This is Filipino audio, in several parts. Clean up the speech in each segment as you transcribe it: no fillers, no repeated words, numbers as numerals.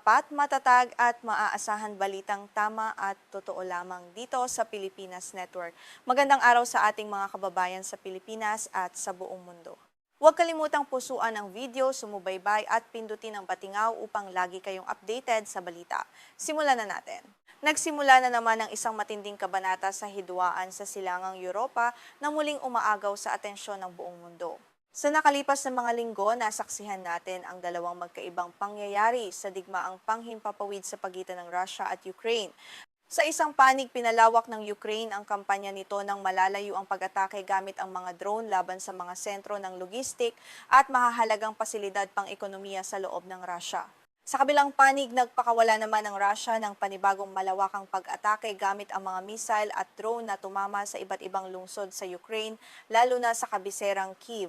tapat, matatag at maaasahan balitang tama at totoo lamang dito sa Pilipinas Network. Magandang araw sa ating mga kababayan sa Pilipinas at sa buong mundo. Huwag kalimutang pusuan ang video, sumubaybay at pindutin ang patingaw upang lagi kayong updated sa balita. Simulan na natin. Nagsimula na naman ang isang matinding kabanata sa hidwaan sa silangang Europa na muling umaagaw sa atensyon ng buong mundo. Sa nakalipas na mga linggo, nasaksihan natin ang dalawang magkaibang pangyayari sa digmaang panghimpapawid sa pagitan ng Russia at Ukraine. Sa isang panig, pinalawak ng Ukraine ang kampanya nito ng malalayo ang pag-atake gamit ang mga drone laban sa mga sentro ng logistik at mahahalagang pasilidad pang-ekonomiya sa loob ng Russia. Sa kabilang panig, nagpakawala naman ng Russia ng panibagong malawakang pag-atake gamit ang mga missile at drone na tumama sa iba't ibang lungsod sa Ukraine, lalo na sa kabiserang Kyiv.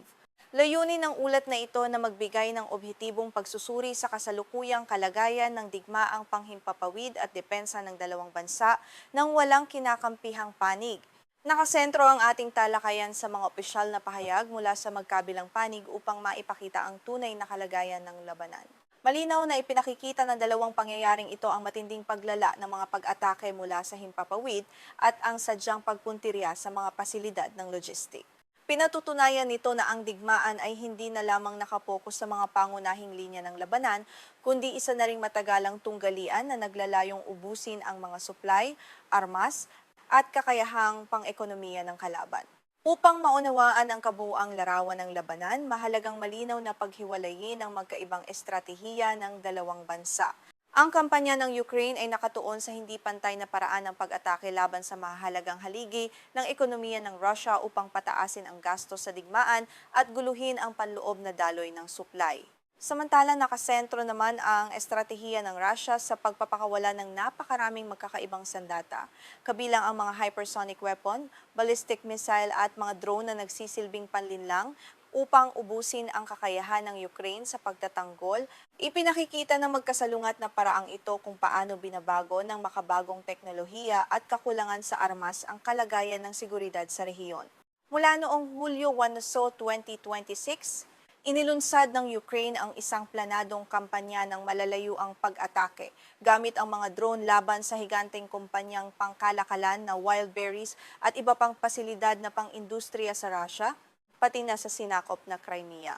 Layunin ng ulat na ito na magbigay ng objetibong pagsusuri sa kasalukuyang kalagayan ng digmaang panghimpapawid at depensa ng dalawang bansa nang walang kinakampihang panig. Nakasentro ang ating talakayan sa mga opisyal na pahayag mula sa magkabilang panig upang maipakita ang tunay na kalagayan ng labanan. Malinaw na ipinakikita ng dalawang pangyayaring ito ang matinding paglala ng mga pag-atake mula sa himpapawid at ang sadyang pagpuntirya sa mga pasilidad ng logistik. Pinatutunayan nito na ang digmaan ay hindi na lamang nakapokus sa mga pangunahing linya ng labanan, kundi isa na ring matagalang tunggalian na naglalayong ubusin ang mga supply, armas, at kakayahang pang-ekonomiya ng kalaban. Upang maunawaan ang kabuuang larawan ng labanan, mahalagang malinaw na paghiwalayin ang magkaibang estratehiya ng dalawang bansa. Ang kampanya ng Ukraine ay nakatuon sa hindi pantay na paraan ng pag-atake laban sa mahalagang haligi ng ekonomiya ng Russia upang pataasin ang gastos sa digmaan at guluhin ang panloob na daloy ng supply. Samantalang nakasentro naman ang estratehiya ng Russia sa pagpapakawala ng napakaraming magkakaibang sandata, kabilang ang mga hypersonic weapon, ballistic missile at mga drone na nagsisilbing panlinlang upang ubusin ang kakayahan ng Ukraine sa pagtatanggol. Ipinakikita ng magkasalungat na paraang ito kung paano binabago ng makabagong teknolohiya at kakulangan sa armas ang kalagayan ng seguridad sa rehiyon. Mula noong Hulyo 1, 2026, inilunsad ng Ukraine ang isang planadong kampanya ng malalayuang pag-atake gamit ang mga drone laban sa higanteng kumpanyang pangkalakalan na Wildberries at iba pang pasilidad na pang-industriya sa Russia, pati na sa sinakop na Crimea.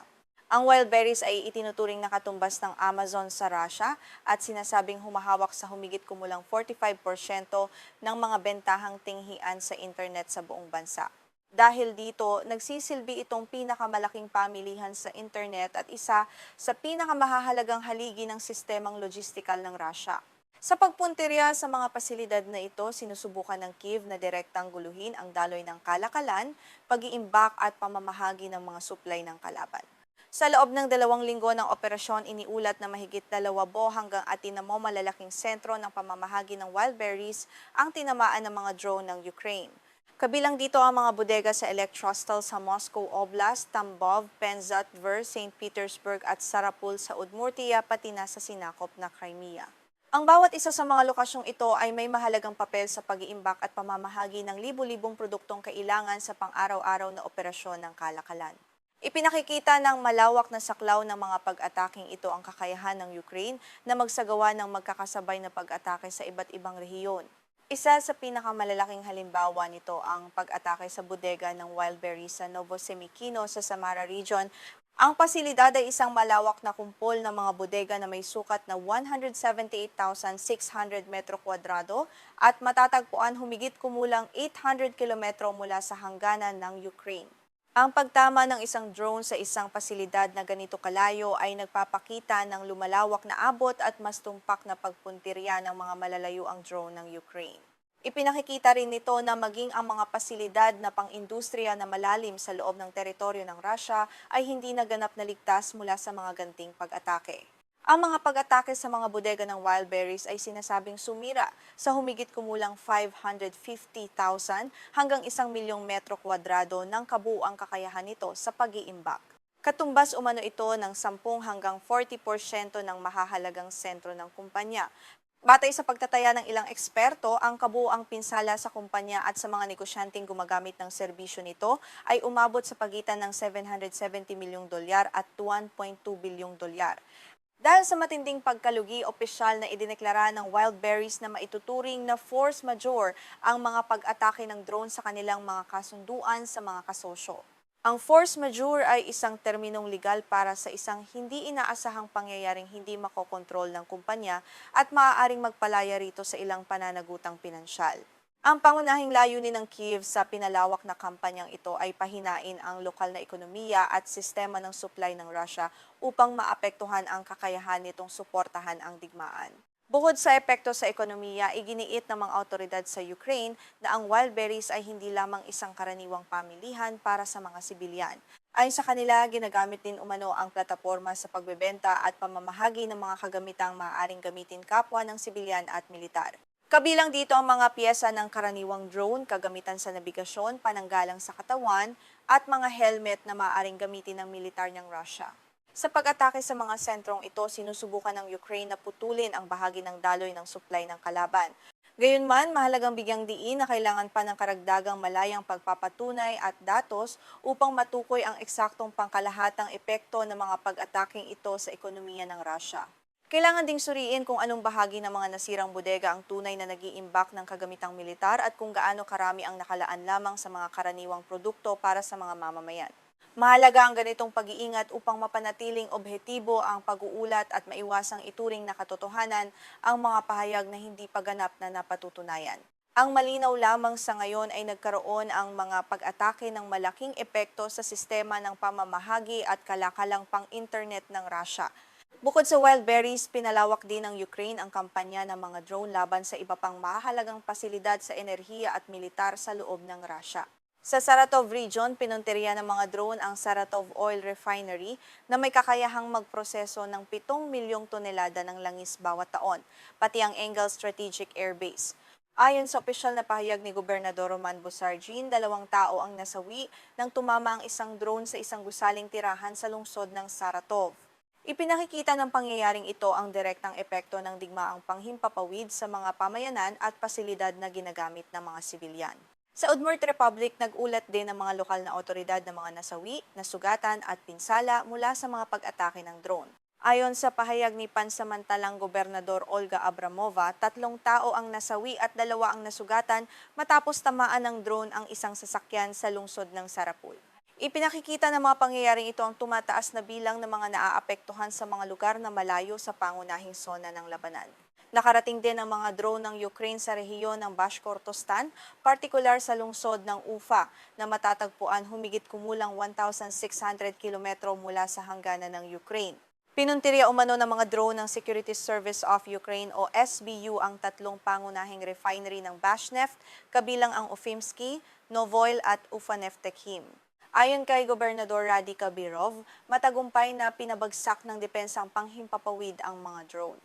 Ang Wildberries ay itinuturing na katumbas ng Amazon sa Russia at sinasabing humahawak sa humigit kumulang 45% ng mga bentahang tinghian sa internet sa buong bansa. Dahil dito, nagsisilbi itong pinakamalaking pamilihan sa internet at isa sa pinakamahahalagang haligi ng sistemang logistikal ng Russia. Sa pagpuntirya sa mga pasilidad na ito, sinusubukan ng Kyiv na direktang guluhin ang daloy ng kalakalan, pag-iimbak at pamamahagi ng mga supply ng kalaban. Sa loob ng 2 linggo ng operasyon, iniulat na mahigit 20 hanggang 10 malalaking sentro ng pamamahagi ng Wildberries ang tinamaan ng mga drone ng Ukraine. Kabilang dito ang mga bodega sa Elektrostal sa Moscow Oblast, Tambov, Penza, Tver, St. Petersburg at Sarapul sa Udmurtia pati na sa sinakop na Crimea. Ang bawat isa sa mga lokasyong ito ay may mahalagang papel sa pag-iimbak at pamamahagi ng libu-libong produktong kailangan sa pang-araw-araw na operasyon ng kalakalan. Ipinakikita ng malawak na saklaw ng mga pag-ataking ito ang kakayahan ng Ukraine na magsagawa ng magkakasabay na pag-atake sa iba't ibang rehiyon. Isa sa pinakamalalaking halimbawa nito ang pag-atake sa bodega ng Wildberries sa Novosemikino sa Samara Region. Ang pasilidad ay isang malawak na kumpol ng mga bodega na may sukat na 178,600 metro kwadrado at matatagpuan humigit kumulang 800 kilometro mula sa hangganan ng Ukraine. Ang pagtama ng isang drone sa isang pasilidad na ganito kalayo ay nagpapakita ng lumalawak na abot at mas tumpak na pagpuntirya ng mga malalayuang drone ng Ukraine. Ipinakikita rin nito na maging ang mga pasilidad na pang-industriya na malalim sa loob ng teritoryo ng Russia ay hindi naganap na ligtas mula sa mga ganting pag-atake. Ang mga pag-atake sa mga bodega ng Wildberries ay sinasabing sumira sa humigit kumulang 550,000 hanggang 1,000,000 metro kwadrado ng kabuuang kakayahan nito sa pag-iimbak. Katumbas umano ito ng 10 hanggang 40% ng mahahalagang sentro ng kumpanya. Batay sa pagtataya ng ilang eksperto, ang kabuuang pinsala sa kumpanya at sa mga negosyanteng gumagamit ng serbisyo nito ay umabot sa pagitan ng $770 milyong at $1.2 bilyong. Dahil sa matinding pagkalugi, opisyal na idineklara ng Wildberries na maituturing na force majeure ang mga pag-atake ng drone sa kanilang mga kasunduan sa mga kasosyo. Ang force majeure ay isang terminong legal para sa isang hindi inaasahang pangyayaring hindi makokontrol ng kumpanya at maaaring magpalaya rito sa ilang pananagutang pinansyal. Ang pangunahing layunin ng Kyiv sa pinalawak na kampanyang ito ay pahinain ang lokal na ekonomiya at sistema ng supply ng Russia upang maapektuhan ang kakayahan nitong suportahan ang digmaan. Bukod sa epekto sa ekonomiya, iginiit ng mga awtoridad sa Ukraine na ang Wildberries ay hindi lamang isang karaniwang pamilihan para sa mga sibilyan. Ayon sa kanila, ginagamit din umano ang plataporma sa pagbebenta at pamamahagi ng mga kagamitang maaaring gamitin kapwa ng sibilyan at militar. Kabilang dito ang mga piyesa ng karaniwang drone, kagamitan sa nabigasyon, pananggalang sa katawan, at mga helmet na maaaring gamitin ng militar ng Russia. Sa pag-atake sa mga sentrong ito, sinusubukan ng Ukraine na putulin ang bahagi ng daloy ng supply ng kalaban. Gayunman, mahalagang bigyang diin na kailangan pa ng karagdagang malayang pagpapatunay at datos upang matukoy ang eksaktong pangkalahatang epekto ng mga pag-ataking ito sa ekonomiya ng Russia. Kailangan ding suriin kung anong bahagi ng mga nasirang bodega ang tunay na nag-iimbak ng kagamitang militar at kung gaano karami ang nakalaan lamang sa mga karaniwang produkto para sa mga mamamayan. Mahalaga ang ganitong pag-iingat upang mapanatiling objektibo ang pag-uulat at maiwasang ituring na katotohanan ang mga pahayag na hindi paganap na napatutunayan. Ang malinaw lamang sa ngayon ay nagkaroon ang mga pag-atake ng malaking epekto sa sistema ng pamamahagi at kalakalang pang-internet ng Russia. Bukod sa Wildberries, pinalawak din ng Ukraine ang kampanya ng mga drone laban sa iba pang mahalagang pasilidad sa enerhiya at militar sa loob ng Russia. Sa Saratov region, pinunteriya ng mga drone ang Saratov Oil Refinery na may kakayahang magproseso ng 7 milyong tonelada ng langis bawat taon, pati ang Engel Strategic Air Base. Ayon sa opisyal na pahayag ni Gobernador Roman Busargin, 2 tao ang nasawi nang tumama ang isang drone sa isang gusaling tirahan sa lungsod ng Saratov. Ipinakikita ng pangyayaring ito ang direktang epekto ng digmaang panghimpapawid sa mga pamayanan at pasilidad na ginagamit ng mga sibilyan. Sa Udmurt Republic, nag-ulat din ng mga lokal na otoridad ng mga nasawi, nasugatan at pinsala mula sa mga pag-atake ng drone. Ayon sa pahayag ni pansamantalang Gobernador Olga Abramova, 3 tao ang nasawi at 2 ang nasugatan matapos tamaan ng drone ang isang sasakyan sa lungsod ng Sarapul. Ipinakikita ng mga pangyayaring ito ang tumataas na bilang ng mga naaapektuhan sa mga lugar na malayo sa pangunahing sona ng labanan. Nakarating din ang mga drone ng Ukraine sa rehiyon ng Bashkortostan, partikular sa lungsod ng Ufa, na matatagpuan humigit kumulang 1,600 kilometro mula sa hangganan ng Ukraine. Pinuntirya umano ng mga drone ng Security Service of Ukraine o SBU ang 3 pangunahing refinery ng Bashneft, kabilang ang Ufimsky, Novoil at Ufaneftechim. Ayon kay Gobernador Radi Kabirov, matagumpay na pinabagsak ng depensang panghimpapawid ang mga drone.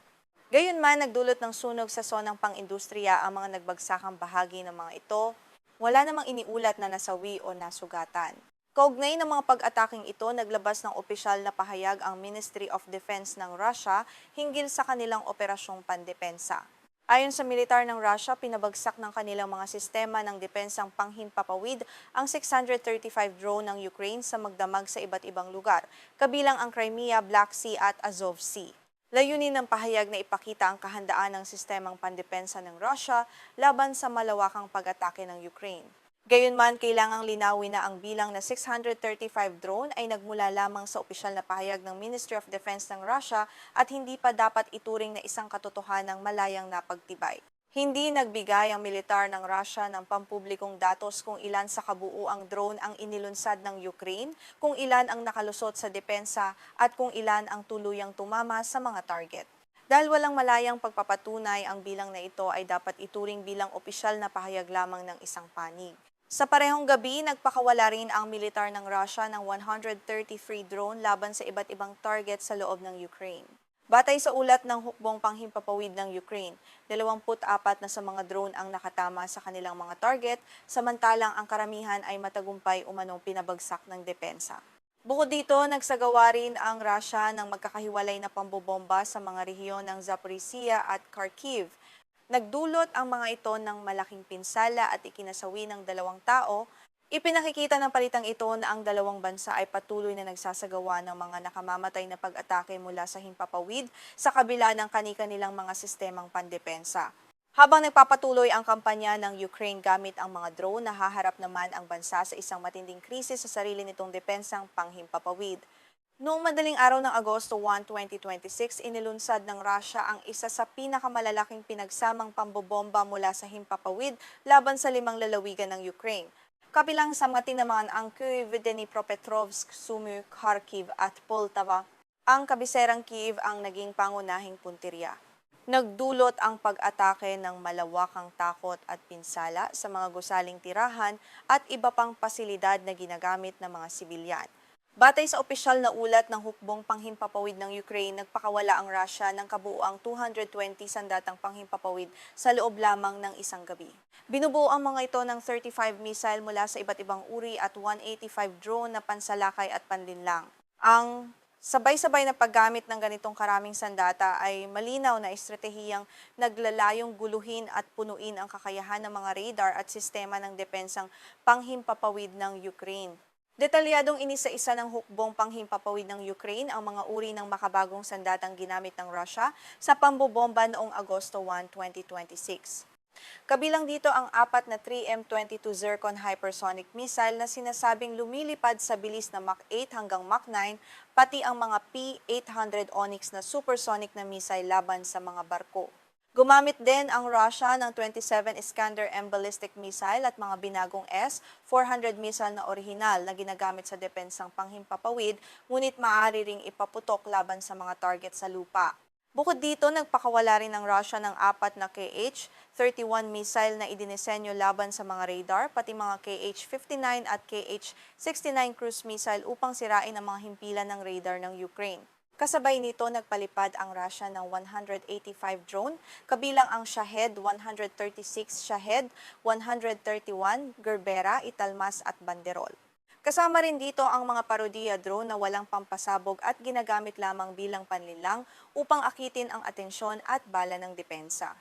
Gayunman, nagdulot ng sunog sa sonang pang-industriya ang mga nagbagsakang bahagi ng mga ito. Wala namang iniulat na nasawi o nasugatan. Kaugnay ng mga pag-ataking ito, naglabas ng opisyal na pahayag ang Ministry of Defense ng Russia hinggil sa kanilang operasyong pandepensa. Ayon sa militar ng Russia, pinabagsak ng kanilang mga sistema ng depensang panghimpapawid ang 635 drone ng Ukraine sa magdamag sa iba't ibang lugar, kabilang ang Crimea, Black Sea at Azov Sea. Layunin ng pahayag na ipakita ang kahandaan ng sistemang pandepensa ng Russia laban sa malawakang pag-atake ng Ukraine. Gayunman, kailangang linawin na ang bilang na 635 drone ay nagmula lamang sa opisyal na pahayag ng Ministry of Defense ng Russia at hindi pa dapat ituring na isang katotohanang malayang napagtibay. Hindi nagbigay ang militar ng Russia ng pampublikong datos kung ilan sa kabuuang drone ang inilunsad ng Ukraine, kung ilan ang nakalusot sa depensa at kung ilan ang tuluyang tumama sa mga target. Dahil walang malayang pagpapatunay, ang bilang na ito ay dapat ituring bilang opisyal na pahayag lamang ng isang panig. Sa parehong gabi, nagpakawala rin ang militar ng Russia ng 130 free drone laban sa iba't ibang target sa loob ng Ukraine. Batay sa ulat ng hukbong panghimpapawid ng Ukraine, 24 na sa mga drone ang nakatama sa kanilang mga target, samantalang ang karamihan ay matagumpay umanong pinabagsak ng depensa. Bukod dito, nagsagawa rin ang Russia ng magkakahiwalay na pambobomba sa mga rehiyon ng Zaporizhia at Kharkiv. Nagdulot ang mga ito ng malaking pinsala at ikinasawi ng 2 tao, Ipinakikita ng palitang ito na ang dalawang bansa ay patuloy na nagsasagawa ng mga nakamamatay na pag-atake mula sa himpapawid sa kabila ng kani-kanilang mga sistemang pandepensa. Habang nagpapatuloy ang kampanya ng Ukraine gamit ang mga drone, nahaharap naman ang bansa sa isang matinding krisis sa sarili nitong depensang panghimpapawid. Noong madaling araw ng Agosto 1, 2026, inilunsad ng Russia ang isa sa pinakamalalaking pinagsamang pambobomba mula sa himpapawid laban sa 5 lalawigan ng Ukraine. Kabilang sa mga tinamaan ang Kyiv, Dnipropetrovsk, Sumy, Kharkiv at Poltava. Ang kabiserang Kyiv ang naging pangunahing puntirya. Nagdulot ang pag-atake ng malawakang takot at pinsala sa mga gusaling tirahan at iba pang pasilidad na ginagamit ng mga sibilyan. Batay sa opisyal na ulat ng hukbong panghimpapawid ng Ukraine, nagpakawala ang Russia ng kabuuang 220 sandatang panghimpapawid sa loob lamang ng isang gabi. Binubuo ang mga ito ng 35 missile mula sa iba't ibang uri at 185 drone na pansalakay at panlinlang. Ang sabay-sabay na paggamit ng ganitong karaming sandata ay malinaw na estratehiyang naglalayong guluhin at punuin ang kakayahan ng mga radar at sistema ng depensang panghimpapawid ng Ukraine. Detalyadong inisa-isa ng hukbong panghimpapawid ng Ukraine ang mga uri ng makabagong sandatang ginamit ng Russia sa pambobomba noong Agosto 1, 2026. Kabilang dito ang 4 na 3M22 Zircon hypersonic missile na sinasabing lumilipad sa bilis na Mach 8 hanggang Mach 9, pati ang mga P-800 Onyx na supersonic na missile laban sa mga barko. Gumamit din ang Russia ng 27 Iskander-M ballistic missile at mga binagong S-400 missile na orihinal na ginagamit sa depensang panghimpapawid, ngunit maaari ring ipaputok laban sa mga target sa lupa. Bukod dito, nagpakawala rin ng Russia ng 4 na KH-31 missile na idinisenyo laban sa mga radar, pati mga KH-59 at KH-69 cruise missile upang sirain ang mga himpilan ng radar ng Ukraine. Kasabay nito, nagpalipad ang Russia ng 185 drone, kabilang ang Shahed 136, Shahed 131, Gerbera, Italmas at Banderol. Kasama rin dito ang mga parodiya drone na walang pampasabog at ginagamit lamang bilang panlinlang upang akitin ang atensyon at bala ng depensa.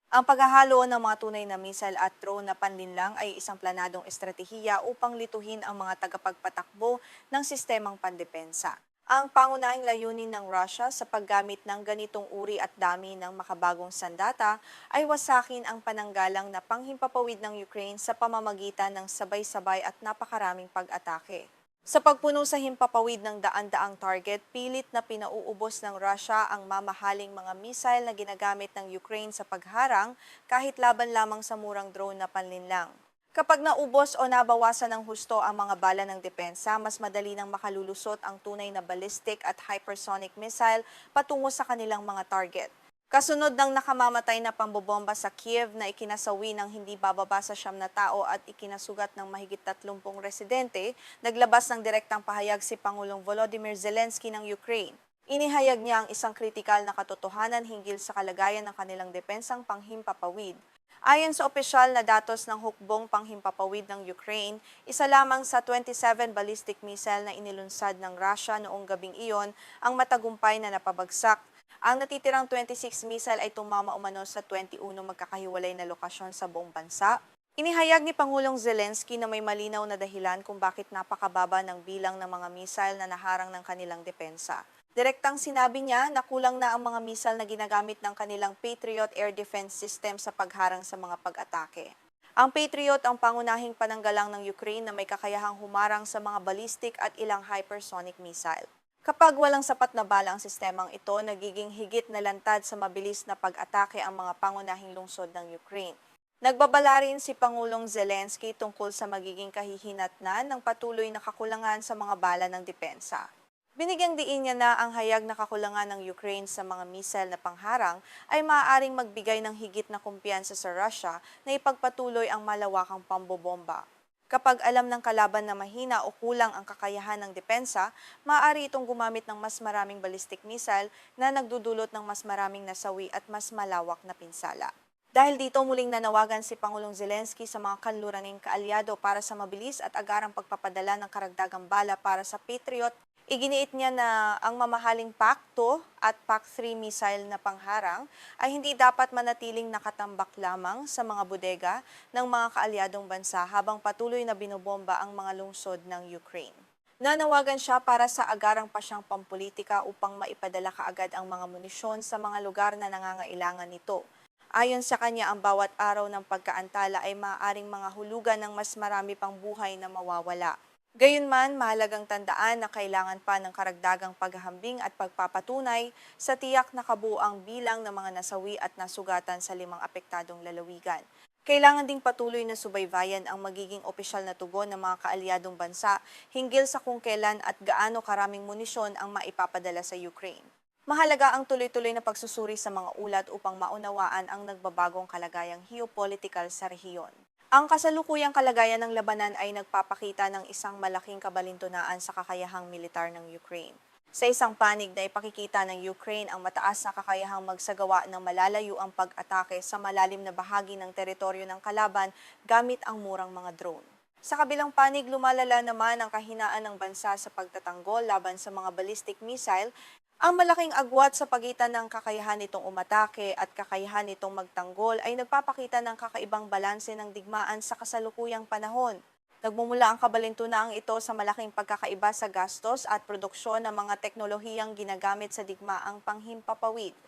Ang paghahalo ng mga tunay na missile at drone na panlinlang ay isang planadong estratehiya upang lituhin ang mga tagapagpatakbo ng sistemang pandepensa. Ang pangunahing layunin ng Russia sa paggamit ng ganitong uri at dami ng makabagong sandata ay wasakin ang pananggalang na panghimpapawid ng Ukraine sa pamamagitan ng sabay-sabay at napakaraming pag-atake. Sa pagpuno sa himpapawid ng daan-daang target, pilit na pinauubos ng Russia ang mamahaling mga missile na ginagamit ng Ukraine sa pagharang kahit laban lamang sa murang drone na panlinlang. Kapag naubos o nabawasan ng husto ang mga bala ng depensa, mas madali nang makalulusot ang tunay na ballistic at hypersonic missile patungo sa kanilang mga target. Kasunod ng nakamamatay na pambobomba sa Kiev na ikinasawi ng hindi bababa sa 9 na tao at ikinasugat ng mahigit 30 residente, naglabas ng direktang pahayag si Pangulong Volodymyr Zelensky ng Ukraine. Inihayag niya ang isang kritikal na katotohanan hinggil sa kalagayan ng kanilang depensang panghimpapawid. Ayon sa opisyal na datos ng hukbong panghimpapawid ng Ukraine, isa lamang sa 27 ballistic missile na inilunsad ng Russia noong gabing iyon ang matagumpay na napabagsak. Ang natitirang 26 missile ay tumama umano sa 21 magkakahiwalay na lokasyon sa buong bansa. Inihayag ni Pangulong Zelensky na may malinaw na dahilan kung bakit napakababa ng bilang ng mga missile na naharang ng kanilang depensa. Direktang sinabi niya na kulang na ang mga missile na ginagamit ng kanilang Patriot Air Defense System sa pagharang sa mga pag-atake. Ang Patriot ang pangunahing pananggalang ng Ukraine na may kakayahang humarang sa mga ballistic at ilang hypersonic missile. Kapag walang sapat na bala ang sistemang ito, nagiging higit na lantad sa mabilis na pag-atake ang mga pangunahing lungsod ng Ukraine. Nagbabala rin si Pangulong Zelensky tungkol sa magiging kahihinatnan ng patuloy na kakulangan sa mga bala ng depensa. Binigyang diin niya na ang hayag na kakulangan ng Ukraine sa mga missile na pangharang ay maaaring magbigay ng higit na kumpiyansa sa Russia na ipagpatuloy ang malawakang pambobomba. Kapag alam ng kalaban na mahina o kulang ang kakayahan ng depensa, maaari itong gumamit ng mas maraming ballistic missile na nagdudulot ng mas maraming nasawi at mas malawak na pinsala. Dahil dito, muling nanawagan si Pangulong Zelensky sa mga kanluraning kaalyado para sa mabilis at agarang pagpapadala ng karagdagang bala para sa Patriot Iginiit niya na ang mamahaling PAC-2 at PAC-3 missile na pangharang ay hindi dapat manatiling nakatambak lamang sa mga bodega ng mga kaalyadong bansa habang patuloy na binobomba ang mga lungsod ng Ukraine. Nanawagan siya para sa agarang pasyang pampolitika upang maipadala kaagad ang mga munisyon sa mga lugar na nangangailangan nito. Ayon sa kanya, ang bawat araw ng pagkaantala ay maaaring mga hulugan ng mas marami pang buhay na mawawala. Gayunman, mahalagang tandaan na kailangan pa ng karagdagang paghahambing at pagpapatunay sa tiyak na kabuuang bilang ng mga nasawi at nasugatan sa 5 apektadong lalawigan. Kailangan ding patuloy na subaybayan ang magiging opisyal na tugon ng mga kaalyadong bansa hinggil sa kung kailan at gaano karaming munisyon ang maipapadala sa Ukraine. Mahalaga ang tuloy-tuloy na pagsusuri sa mga ulat upang maunawaan ang nagbabagong kalagayang geopolitical sa rehiyon. Ang kasalukuyang kalagayan ng labanan ay nagpapakita ng isang malaking kabalintunaan sa kakayahang militar ng Ukraine. Sa isang panig na ipakikita ng Ukraine ang mataas na kakayahang magsagawa ng malalayuang pag-atake sa malalim na bahagi ng teritoryo ng kalaban gamit ang murang mga drone. Sa kabilang panig, lumalala naman ang kahinaan ng bansa sa pagtatanggol laban sa mga ballistic missile. Ang malaking agwat sa pagitan ng kakayahan nitong umatake at kakayahan nitong magtanggol ay nagpapakita ng kakaibang balanse ng digmaan sa kasalukuyang panahon. Nagmumula ang kabalintunaang ito sa malaking pagkakaiba sa gastos at produksyon ng mga teknolohiyang ginagamit sa digmaang panghimpapawid.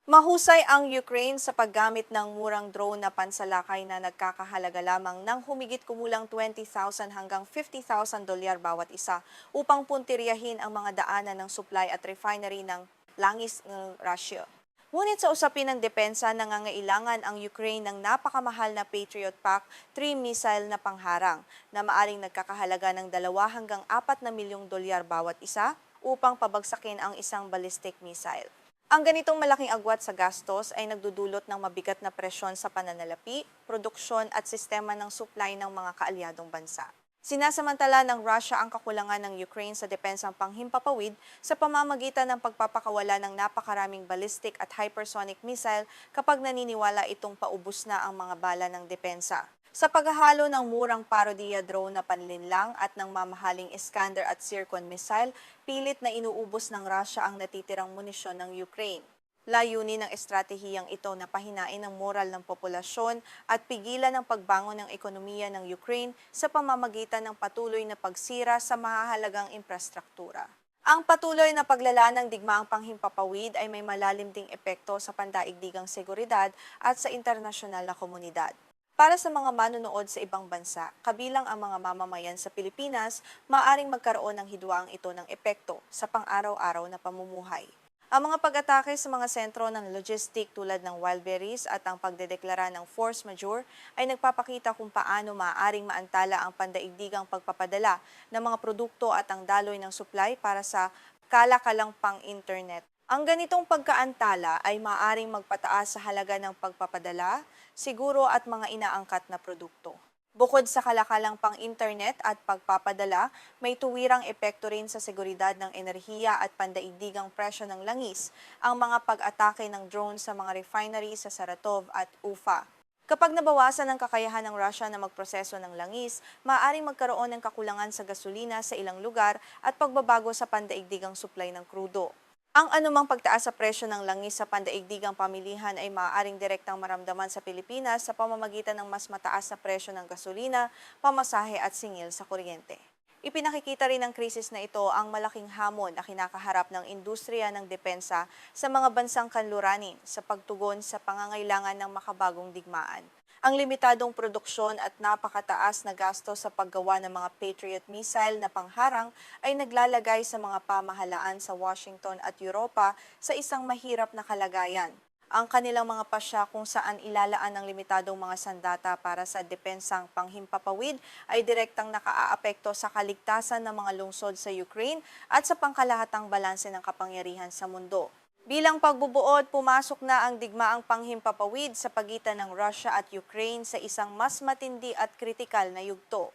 Mahusay ang Ukraine sa paggamit ng murang drone na pansalakay na nagkakahalaga lamang ng humigit kumulang 20,000 hanggang 50,000 dolyar bawat isa upang puntiryahin ang mga daanan ng supply at refinery ng langis ng Russia. Ngunit sa usapin ng depensa, nangangailangan ang Ukraine ng napakamahal na Patriot PAC-3 missile na pangharang na maaring nagkakahalaga ng 2 hanggang 4 na milyong dolyar bawat isa upang pabagsakin ang isang ballistic missile. Ang ganitong malaking agwat sa gastos ay nagdudulot ng mabigat na presyon sa pananalapi, produksyon at sistema ng supply ng mga kaalyadong bansa. Sinasamantala ng Russia ang kakulangan ng Ukraine sa depensang panghimpapawid sa pamamagitan ng pagpapakawala ng napakaraming ballistic at hypersonic missile kapag naniniwala itong paubos na ang mga bala ng depensa. Sa paghahalo ng murang parodiya drone na panlinlang at ng mamahaling Iskander at Zircon missile, pilit na inuubos ng Russia ang natitirang munisyon ng Ukraine. Layunin ng estratehiyang ito na pahinain ang moral ng populasyon at pigilan ang pagbangon ng ekonomiya ng Ukraine sa pamamagitan ng patuloy na pagsira sa mahahalagang infrastruktura. Ang patuloy na paglala ng digmaang panghimpapawid ay may malalim ding epekto sa pandaigdigang seguridad at sa internasyonal na komunidad. Para sa mga manonood sa ibang bansa, kabilang ang mga mamamayan sa Pilipinas, maaaring magkaroon ng hidwaang ito ng epekto sa pang-araw-araw na pamumuhay. Ang mga pag-atake sa mga sentro ng logistic tulad ng Wildberries at ang pagdedeklara ng force majeure ay nagpapakita kung paano maaaring maantala ang pandaigdigang pagpapadala ng mga produkto at ang daloy ng supply para sa kalakalang pang-internet. Ang ganitong pagkaantala ay maaaring magpataas sa halaga ng pagpapadala, siguro at mga inaangkat na produkto. Bukod sa kalakalang pang-internet at pagpapadala, may tuwirang epekto rin sa seguridad ng enerhiya at pandaigdigang presyo ng langis ang mga pag-atake ng drone sa mga refinery sa Saratov at Ufa. Kapag nabawasan ang kakayahan ng Russia na magproseso ng langis, maaaring magkaroon ng kakulangan sa gasolina sa ilang lugar at pagbabago sa pandaigdigang supply ng krudo. Ang anumang pagtaas sa presyo ng langis sa pandaigdigang pamilihan ay maaaring direktang maramdaman sa Pilipinas sa pamamagitan ng mas mataas na presyo ng gasolina, pamasahe at singil sa kuryente. Ipinakikita rin ng krisis na ito ang malaking hamon na kinakaharap ng industriya ng depensa sa mga bansang kanluranin sa pagtugon sa pangangailangan ng makabagong digmaan. Ang limitadong produksyon at napakataas na gasto sa paggawa ng mga Patriot missile na pangharang ay naglalagay sa mga pamahalaan sa Washington at Europa sa isang mahirap na kalagayan. Ang kanilang mga pasya kung saan ilalaan ng limitadong mga sandata para sa depensang panghimpapawid ay direktang nakaaapekto sa kaligtasan ng mga lungsod sa Ukraine at sa pangkalahatang balanse ng kapangyarihan sa mundo. Bilang pagbubuod, pumasok na ang digmaang panghimpapawid sa pagitan ng Russia at Ukraine sa isang mas matindi at kritikal na yugto.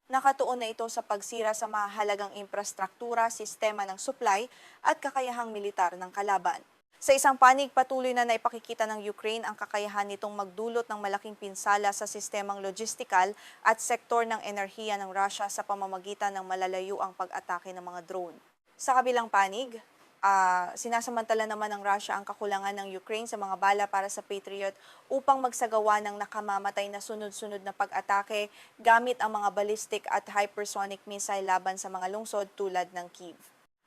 Nakatuon na ito sa pagsira sa mahalagang infrastruktura, sistema ng supply at kakayahang militar ng kalaban. Sa isang panig, patuloy na naipakikita ng Ukraine ang kakayahan nitong magdulot ng malaking pinsala sa sistemang logistikal at sektor ng enerhiya ng Russia sa pamamagitan ng malalayuang pag-atake ng mga drone. Sa kabilang panig, sinasamantala naman ng Russia ang kakulangan ng Ukraine sa mga bala para sa Patriot upang magsagawa ng nakamamatay na sunod-sunod na pag-atake gamit ang mga ballistic at hypersonic missile laban sa mga lungsod tulad ng Kyiv.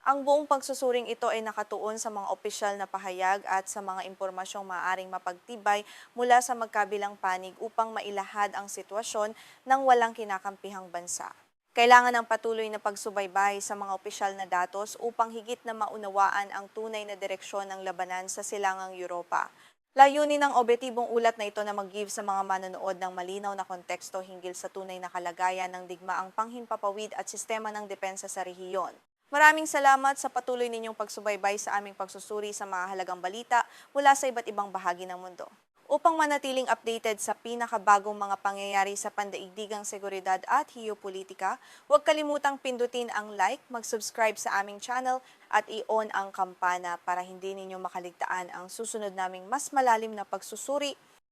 Ang buong pagsusuring ito ay nakatuon sa mga opisyal na pahayag at sa mga impormasyong maaaring mapagtibay mula sa magkabilang panig upang mailahad ang sitwasyon ng walang kinakampihang bansa. Kailangan ng patuloy na pagsubaybay sa mga opisyal na datos upang higit na maunawaan ang tunay na direksyon ng labanan sa silangang Europa. Layunin ng obyetibong ulat na ito na mag-give sa mga manonood ng malinaw na konteksto hinggil sa tunay na kalagayan ng digmaang panghimpapawid at sistema ng depensa sa rehiyon. Maraming salamat sa patuloy ninyong pagsubaybay sa aming pagsusuri sa mga halagang balita mula sa iba't ibang bahagi ng mundo. Upang manatiling updated sa pinakabagong mga pangyayari sa pandaigdigang seguridad at geopolitika, huwag kalimutang pindutin ang like, mag-subscribe sa aming channel at i-on ang kampana para hindi ninyo makaligtaan ang susunod naming mas malalim na pagsusuri